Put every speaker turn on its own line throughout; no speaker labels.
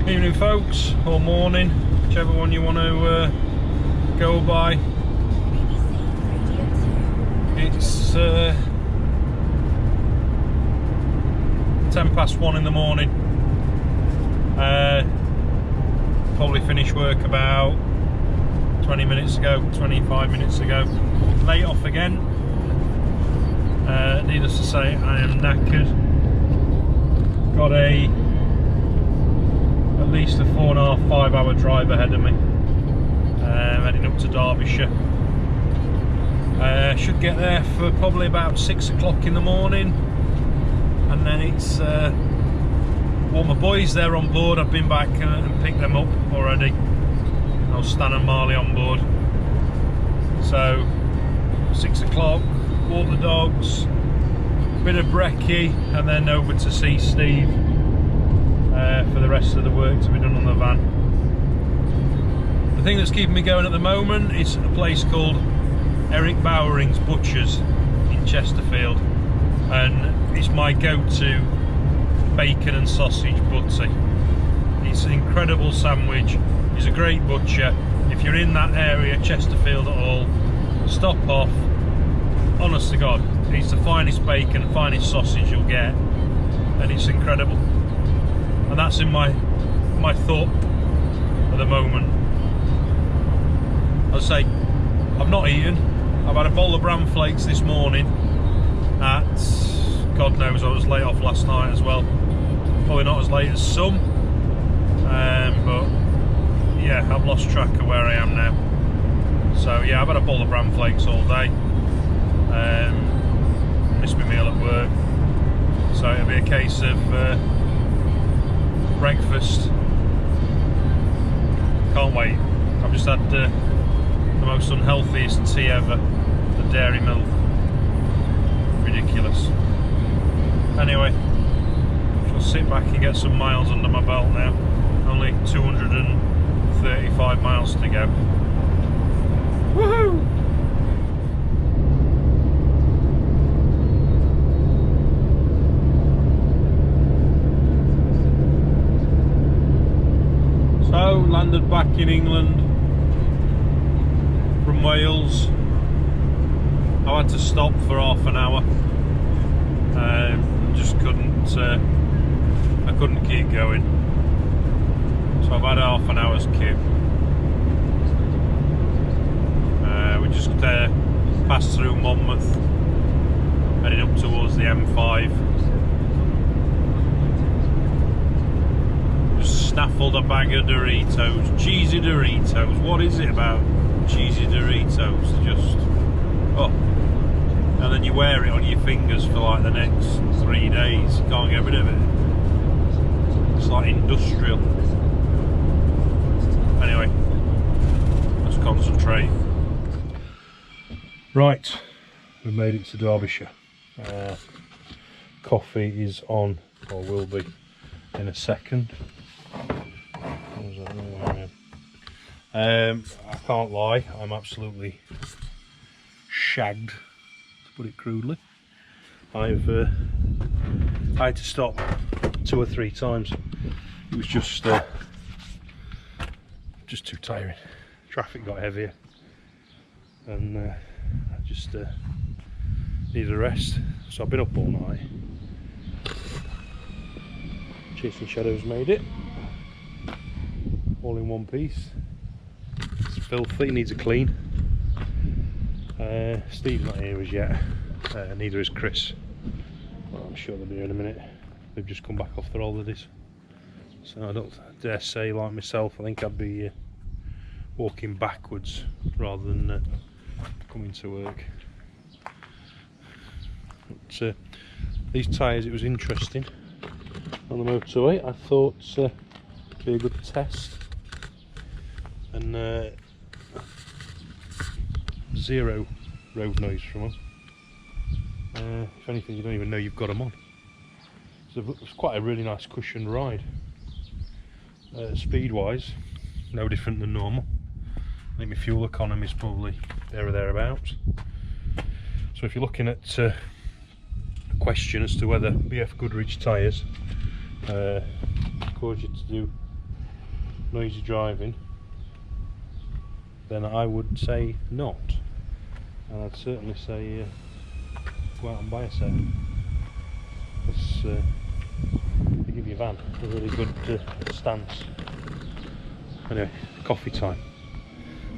Evening folks, or morning, whichever one you want to go by. It's 1:10 in the morning. Probably finished work about 20 minutes ago, 25 minutes ago. Late off again. Needless to say, I am knackered. Got at least a 4.5–5 hour drive ahead of me. Heading up to Derbyshire. Should get there for probably about 6 o'clock in the morning, and then it's well, my boys, they're on board. I've been back and picked them up already. I was Stan and Marley on board. So 6 o'clock, walk the dogs, bit of brekkie, and then over to see Steve for the rest of the work to be done on the van. The thing that's keeping me going at the moment is a place called Eric Bowering's Butchers in Chesterfield, and it's my go-to bacon and sausage butty. It's an incredible sandwich. He's a great butcher. If you're in that area, Chesterfield at all, stop off. Honest to God, it's the finest bacon, finest sausage you'll get, and it's incredible. And that's in my thought at the moment. I'll say, I've not eaten. I've had a bowl of bran flakes this morning at, God knows, I was late off last night as well. Probably not as late as some, but yeah, I've lost track of where I am now. So yeah, I've had a bowl of bran flakes all day. Missed my meal at work, so it'll be a case of breakfast. Can't wait. I've just had the most unhealthiest tea ever, the dairy milk. Ridiculous. Anyway, I'll sit back and get some miles under my belt now. Only 235 miles to go. Woohoo! So, landed back in England from Wales. I had to stop for half an hour. Just couldn't. I couldn't keep going. So I've had half an hour's queue. We just passed through Monmouth, heading up towards the M5. Just snaffled a bag of Doritos, cheesy Doritos. What is it about cheesy Doritos? Just, oh. And then you wear it on your fingers for like the next 3 days. You can't get rid of it. It's like industrial. Anyway, let's concentrate. Right, we've made it to Derbyshire. Coffee is on, or will be, in a second. I can't lie, I'm absolutely shagged, to put it crudely. I had to stop 2 or 3 times. It was just too tiring. Traffic got heavier, and I just needed a rest. So I've been up all night. Chasing Shadows made it. All in one piece. It's filthy, needs a clean. Steve's not here as yet. Neither is Chris. Well, I'm sure they'll be here in a minute. They've just come back off their holidays. So I don't dare say, like myself, I think I'd be walking backwards rather than coming to work. But, these tyres, it was interesting on the motorway. I thought it'd be a good test, and zero road noise from them. If anything, you don't even know you've got them on. So it's quite a really nice cushioned ride. Speed wise, no different than normal. I think my fuel economy is probably there or thereabouts. So if you're looking at a question as to whether BF Goodrich tyres cause you to do noisy driving, then I would say not. And I'd certainly say go out and buy a set. They give your van a really good stance. Anyway, coffee time.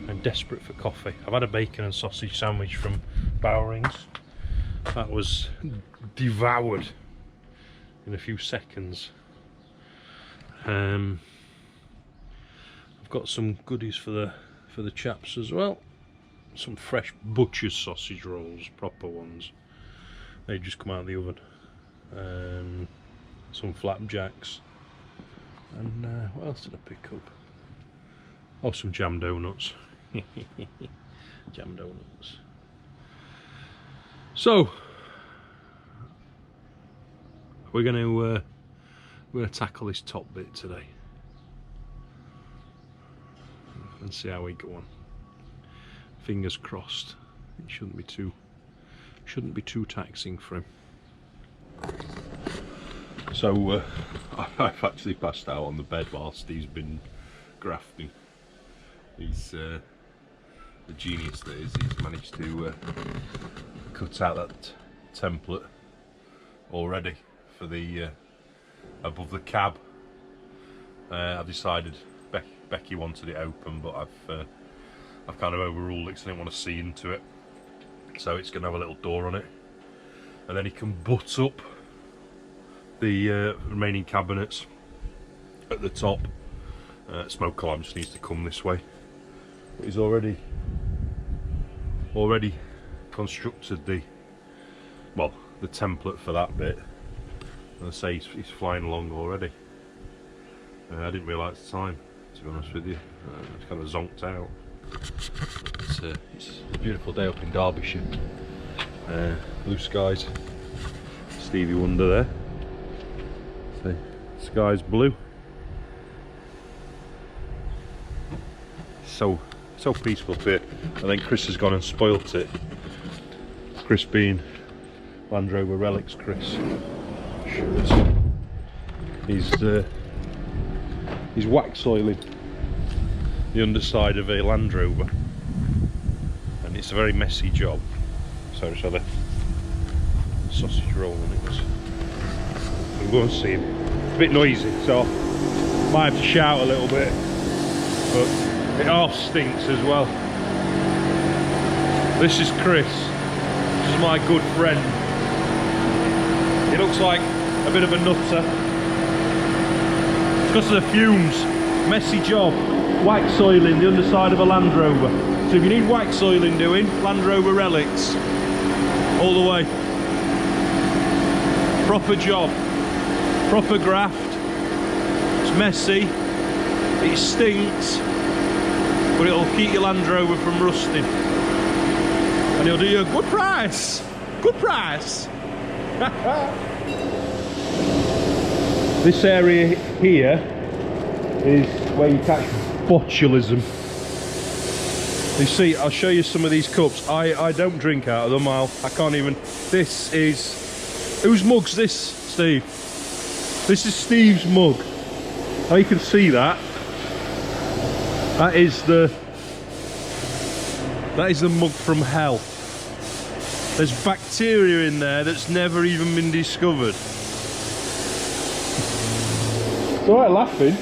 I'm desperate for coffee. I've had a bacon and sausage sandwich from Bowring's. That was devoured in a few seconds. I've got some goodies for the chaps as well. Some fresh butcher's sausage rolls, proper ones. They just come out of the oven. Some flapjacks, and what else did I pick up? Oh, some jam donuts. Jam donuts. So we're going to tackle this top bit today and see how we go on. Fingers crossed. It shouldn't be too taxing for him. So I've actually passed out on the bed whilst he's been grafting. He's the genius that is. He's managed to cut out that template already for the above the cab. I've decided Becky wanted it open, but I've kind of overruled it because I didn't want to see into it. So it's going to have a little door on it, and then he can butt up the remaining cabinets at the top. Smoke alarm just needs to come this way. But he's already constructed the template for that bit. And I say he's flying along already. I didn't realise the time, to be honest with you. It's kind of zonked out. It's a beautiful day up in Derbyshire. Blue skies. Stevie Wonder there. So, sky's blue. So peaceful here. I think Chris has gone and spoilt it. Chris being Land Rover Relics Chris. He's wax oiling the underside of a Land Rover, and it's a very messy job. So just had a sausage roll and it was. We'll go and see him. It's a bit noisy, so might have to shout a little bit, but it half stinks as well. This is Chris. This is my good friend. He looks like a bit of a nutter. It's because of the fumes. Messy job. Wax oiling the underside of a Land Rover. So if you need wax oiling doing, Land Rover Relics. All the way. Proper job. Proper graft. It's messy. It stinks. But it'll keep your Land Rover from rusting. And he'll do you a good price. Good price. This area here is where you catch botulism. You see, I'll show you some of these cups. I don't drink out of them. I can't even. This is, whose mug's this, Steve? This is Steve's mug. Now you can see that. That is the mug from hell. There's bacteria in there that's never even been discovered. It's alright laughing.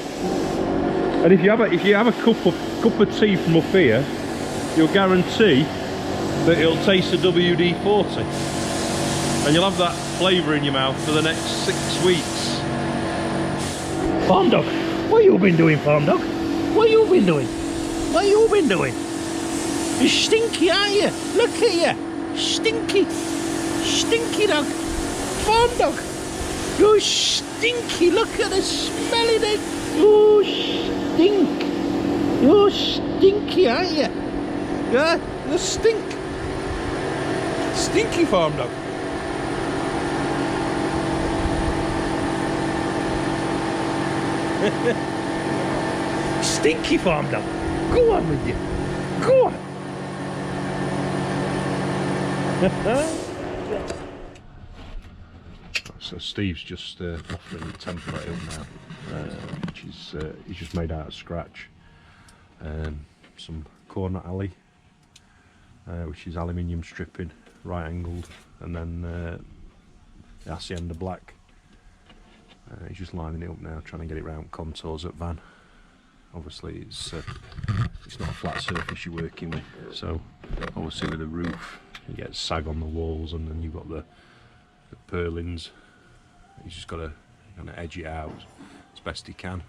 And if you have a cup of tea from up here, you'll guarantee that it'll taste the WD-40. And you'll have that flavour in your mouth for the next 6 weeks. Farm dog, what you been doing, farm dog? What you been doing? What you been doing? You're stinky, aren't you? Look at you. Stinky. Stinky dog. Farm dog. You stinky. Look at the smell of it. You stink. You stinky, aren't you? Yeah, you stink. Stinky farm dog. Stinky farm dog. Go on with you. Go on.
So Steve's just offering to temper it up now, which is he's just made out of scratch. Some corner alley, which is aluminium stripping, right angled, and then the Hacienda black. He's just lining it up now, trying to get it round contours at van. Obviously it's not a flat surface you're working with, so obviously with the roof you get sag on the walls, and then you've got the purlins. He's just got to kind of edge it out as best he can,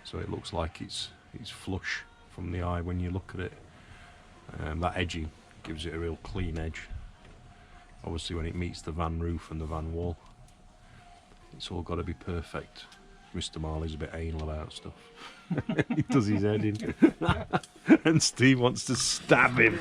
so it looks like it's flush from the eye when you look at it. That edging gives it a real clean edge. Obviously when it meets the van roof and the van wall, it's all got to be perfect. Mr. Marley's a bit anal about stuff. He does his head in. And Steve wants to stab him.